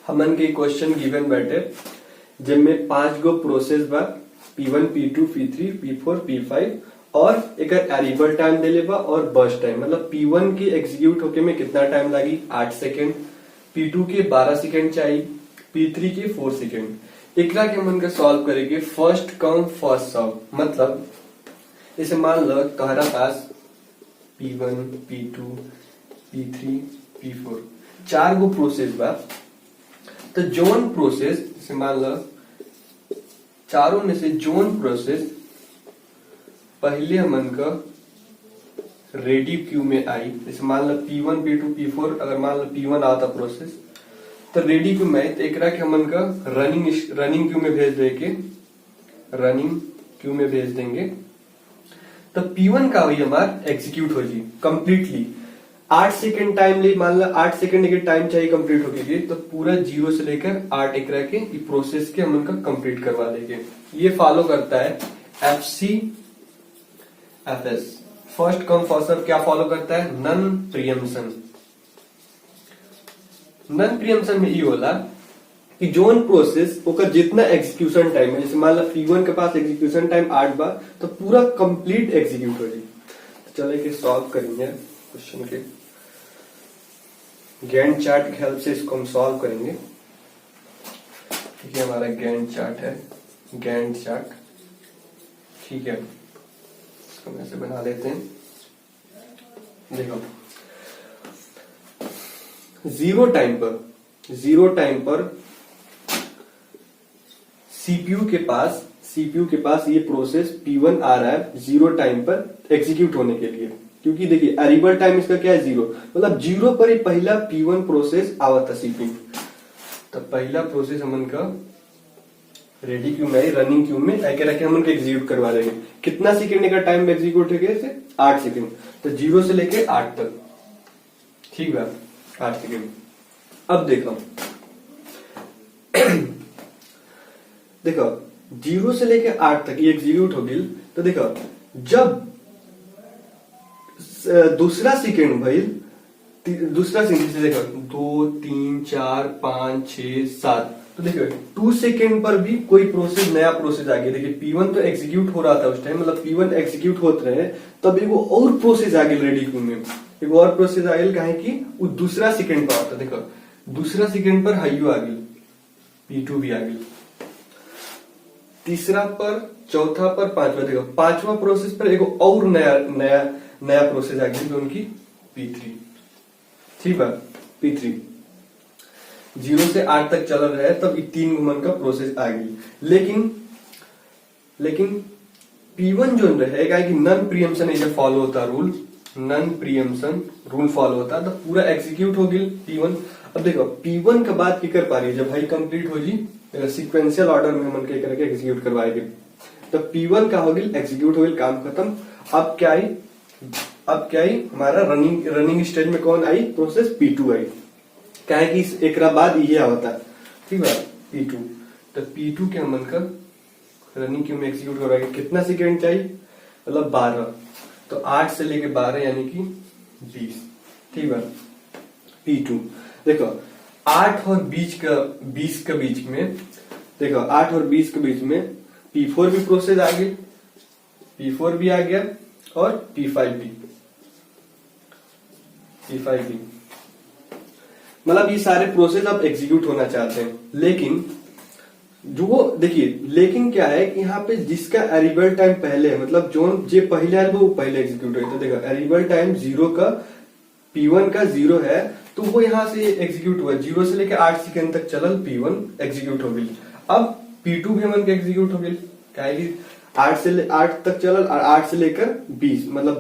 हमन के question given बाटे जिनमें 5 गो प्रोसेस बा P1 P2 P3 P4 P5 और एक एरिबल टाइम देले बा और बर्स्ट टाइम मतलब P1 के एग्जीक्यूट होके में कितना टाइम लगी 8 सेकेंड, P2 के 12 सेकेंड चाहिए, P3 के 4 सेकेंड। एकरा के मन का सॉल्व करेंगे फर्स्ट कम फर्स्ट सर्व। मतलब इसे मान लो तुम्हारा पास P1 P2 P3 P4 4 गो प्रोसेस बा। तो जोन प्रोसेस से मान लो चारों में से जोन प्रोसेस पहले हमन का रेडी क्यू में आई। जैसे मान लो P1 P2 P4 अगर मान लो P1 आता प्रोसेस तो रेडी क्यू में आई तो एक के हमन का रनिंग क्यू में भेज देंगे, रनिंग क्यू में भेज देंगे। तो P1 का हुई हमारा एग्जीक्यूट हो जी कंप्लीटली 8 सेकेंड टाइम ले, मान लो 8 सेकेंड के टाइम चाहिए कंप्लीट होके तो पूरा 0 से लेकर 8 एकरा के प्रोसेस के हम उनका कंप्लीट करवा देंगे। ये फॉलो करता है FC FS first come first serve. क्या फॉलो करता है? None preemption. नन प्रियम्पशन में ये होला कि जोन प्रोसेस ओकर जितना एग्जीक्यूशन टाइम है, जैसे मान लो P1 के पास एग्जीक्यूशन टाइम 8 बार तो पूरा कंप्लीट एग्जीक्यूट हो जाए। चलो कि सॉल्व करेंगे क्वेश्चन के गैंट चार्ट की हेल्प से इसको हम सॉल्व करेंगे। ठीक है, हमारा गैंट चार्ट है, गैंट चार्ट। ठीक है, इसको हम ऐसे बना लेते हैं। देखो जीरो टाइम पर सीपीयू के पास ये प्रोसेस P1 आ रहा है 0 टाइम पर एग्जीक्यूट होने के लिए। क्योंकि देखिए एरिबल टाइम इसका क्या है 0, मतलब 0 पर ही पहला P1 प्रोसेस आवता सीपीयू। तो पहला प्रोसेस हमन का रेडी क्यू में रनिंग क्यू में रखे हमन का एग्जीक्यूट करवा देंगे। कितना सेकेंड का टाइम एग्जीक्यूट है कैसे 8 सेकेंड। तो 0 से लेके 8 तक। ठीक है 8 सेकेंड। अब देखो 0 से लेके 8 तक ये एग्जीक्यूट हो गई। तो देखो जब दूसरा सेकेंड भाई दूसरा सेकेंड से देखो 2 3 4 5 6 7 तो देखो 2 सेकेंड पर भी कोई प्रोसेस नया प्रोसेस आ गया। देखिए P1 तो एग्जीक्यूट हो रहा था उस टाइम, मतलब P1 एग्जीक्यूट होते रहे तब एगो और प्रोसेस आ गया रेडी क्यू में। एगो और प्रोसेस आ गया काहे कि वो दूसरा सेकेंड पर आता। देखो दूसरा सेकेंड पर हाइयो आ गई, P2 भी आ गई, तीसरा पर, चौथा पर, पांचवा। देखो पांचवा प्रोसेस पर एगो और नया प्रोसेस आ गई जो उनकी P3। ठीक है P3 0 से 8 तक चल रहा है तब 3 गुमन का प्रोसेस आ गई। लेकिन P1 जो रहेगा कि नन प्रियम्पशन ये फॉलो होता rule, non preemption rule follow होता तो पूरा एग्जीक्यूट हो गई P1। अब देखो P1 का बात की कर पा रही है जब भाई कंप्लीट हो जी सीक्वेंशियल ऑर्डर में मन के करके एग्जीक्यूट करवाएंगे। तो P1 का हो गई एग्जीक्यूट हो गई, काम खत्म। अब क्या आई हमारा रनिंग स्टेज में कौन आई प्रोसेस P2 आई। क्या है कि एक बाद ये आवता। ठीक है P2। तो P2 के मन का रनिंग क्यू में एग्जीक्यूट करवाएंगे। कितना सेकेंड चाहिए मतलब 12। तो 8 से लेके 12 यानी कि 20। ठीक है P2। देखो 8 और 20 के बीच में, देखो 8 और 20 के बीच में P4 भी प्रोसेस आ गई, P4 भी आ गया और P5 भी। मतलब ये सारे प्रोसेस अब एग्जीक्यूट होना चाहते हैं। लेकिन लेकिन क्या है कि यहाँ पे जिसका एरिबल टाइम पहले है, मतलब जो पहले है वो पहले एग्जीक्यूट है। तो देखो एरिबल टाइम 0 का P1 का 0 है तो वो यहाँ से एग्जीक्यूट हुआ। 0 से लेकर 8 सेकेंड तक चलल P1 एग्जीक्यूट हो गई। अब P2 भी हमन के एग्जीक्यूट हो गई। क्या है कि 8 तक चलल और 8 से लेकर 20 मतलब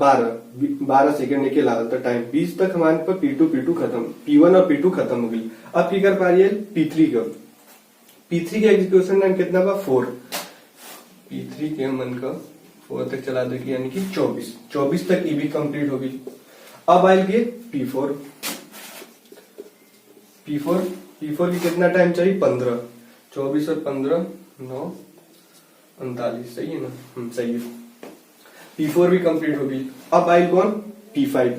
12 सेकेंड के लागल टाइम 20 तक हमारे पर P2 खत्म, P1 और P2 खत्म हो गई। अब की कर पा रही है P3 का एग्जीक्यूशन टाइम कितना बा 4। P3 के मन का 4 तक चला दे यानी कि 24 तक ये भी कंप्लीट हो गई। अब आयल के P4 की कितना टाइम चाहिए 15। 24 और 15 9 39 सही है ना? सही है। P4 भी कंप्लीट हो गई। अब आयल कौन P5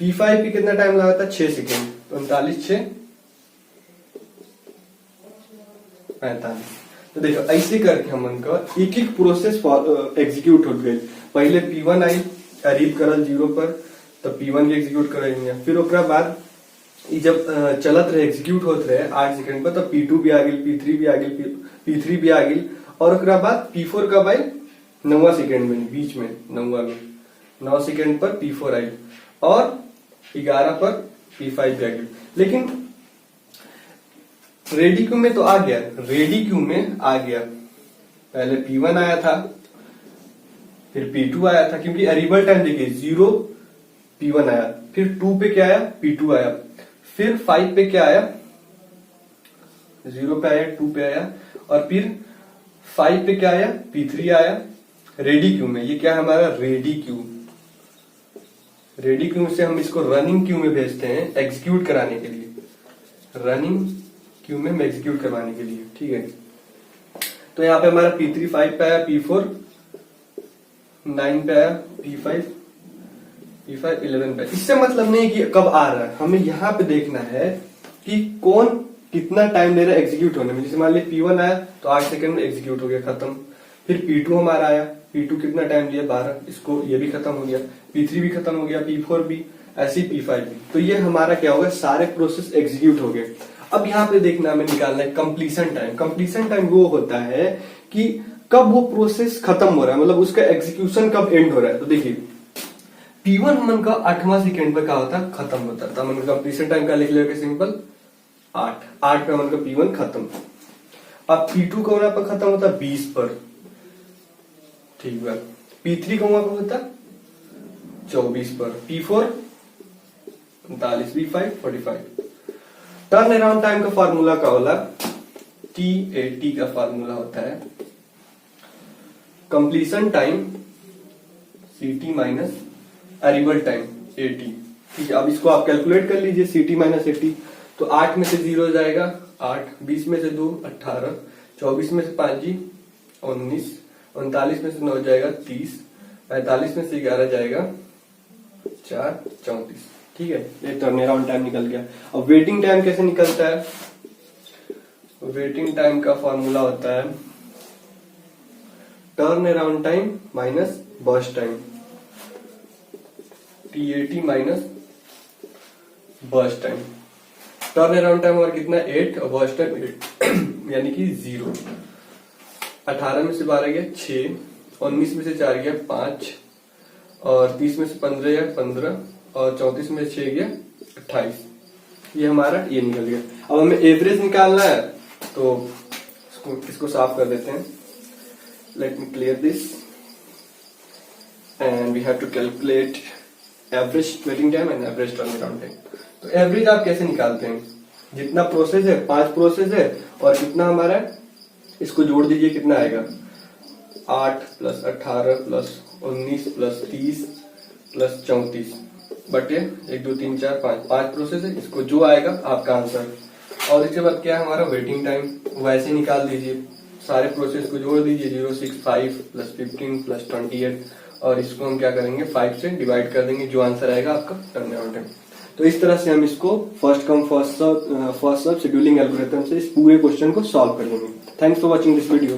पे कितना टाइम लगा था 6 सेकेंड। 39 6 45। तो देखो ऐसे करके हम उनका एक एक प्रोसेस एग्जीक्यूट हो गए। पहले P1 आई अरीब करल 0 पर, तो P1 के एग्जीक्यूट करेंगे। फिर ओकरा बाद ई जब चलत रहे एग्जीक्यूट होत रहे 8 सेकंड पर, तो P2 भी आ गई, P3 भी आ गई, P3 भी आ गई, और ओकरा बाद P4 कब आई 9 सेकंड में, बीच में 9 सेकंड पर P4 आई, और 11 पर P5 भी आ गई। लेकिन रेडी क्यू में तो आ गया, रेडी क्यू में आ गया, पहले P1 आया था, फिर P2 आया था, क्योंकि अरीबल टाइम देखिए 0 P1 आया, फिर 2 पे क्या आया P2 आया, फिर 5 पे क्या आया 0 पे आया, 2 पे आया, और फिर 5 पे क्या आया P3 आया रेडी क्यू में। ये क्या है हमारा रेडी क्यू। रेडी क्यू से हम इसको रनिंग क्यू में भेजते हैं एग्जीक्यूट कराने के लिए, रनिंग क्यू में एग्जीक्यूट करवाने के लिए, ठीक है। तो यहाँ पे हमारा P3 5 पे आया, P4 9 पे आया, P5 11 पे। इससे मतलब नहीं कि कब आ रहा है, हमें यहाँ पे देखना है कि कौन कितना टाइम ले रहा है एग्जीक्यूट होने में। जैसे मान लिया P1 आया तो 8 सेकंड में एग्जीक्यूट हो गया, खत्म। फिर P2 हमारा आया, P2 कितना टाइम लिया 12, इसको ये भी खत्म हो गया, P3 भी खत्म हो गया, P4 भी, ऐसी P5 भी। तो ये हमारा क्या होगा, सारे प्रोसेस एग्जीक्यूट हो गए। अब यहाँ पे देखना हमें निकालना है कंप्लीशन टाइम। कंप्लीशन टाइम वो होता है कि कब वो प्रोसेस खत्म हो रहा है, मतलब उसका एग्जीक्यूशन कब एंड हो रहा है। तो देखिए P1 हमन का 8वां सेकंड पे क्या होता है, खत्म होता है, तो हमन कंप्लीशन टाइम का लिख लेगा सिंपल 8 पे हमन का P1 खत्म। अब P2 कौन पर खत्म होता है 20 पर, ठीक है। P3 कौन पर होता है 24 पर, P4 39, P5 45। Turn around time का फार्मूला का होला T80 का फार्मूला होता है कंप्लीशन टाइम CT माइनस अरीबल टाइम 80, ठीक है। अब इसको आप कैलकुलेट कर लीजिए CT माइनस 80। तो 8 में से 0 हो जाएगा 8, 20 में से 2 18, 24 में से 5 जी 19, 39 में से 9 जाएगा 30, 45 में से 11 जाएगा 4 34, ठीक है। ये टर्न अराउंड टाइम निकल गया। अब वेटिंग टाइम कैसे निकलता है, वेटिंग टाइम का फॉर्मूला होता है turn around time minus burst time, T80 minus burst time. Turn around time हमारा कितना 8 और बर्स्ट टाइम 8 यानी कि 0। 18 में से 12 गया 6, 19 में से 4 गया 5, और 30 में से 15 गया 15, और 34 में से 6 गया 28। ये हमारा ये निकल गया। अब हमें एवरेज निकालना है, तो इसको साफ कर देते हैं। Let me clear this and we have to calculate average waiting time and average turn around time. तो एवरेज आप कैसे निकालते हैं, जितना प्रोसेस है 5 प्रोसेस है, और कितना हमारा है इसको जोड़ दीजिए, कितना आएगा 8 प्लस 18 प्लस 19 प्लस 30 प्लस 34 बटे 1 2 3 4 5 प्रोसेस है, इसको जो आएगा आपका आंसर। और इसके बाद क्या है हमारा वेटिंग टाइम, वैसे निकाल दीजिए, सारे प्रोसेस को जोड़ दीजिए 065 प्लस 15 प्लस 28, और इसको हम क्या करेंगे 5 से डिवाइड कर देंगे, जो आंसर आएगा आपका टर्न अराउंड टाइम। तो इस तरह से हम इसको first come first serve scheduling algorithm से इस पूरे क्वेश्चन को सॉल्व कर लेंगे। Thanks for watching this video.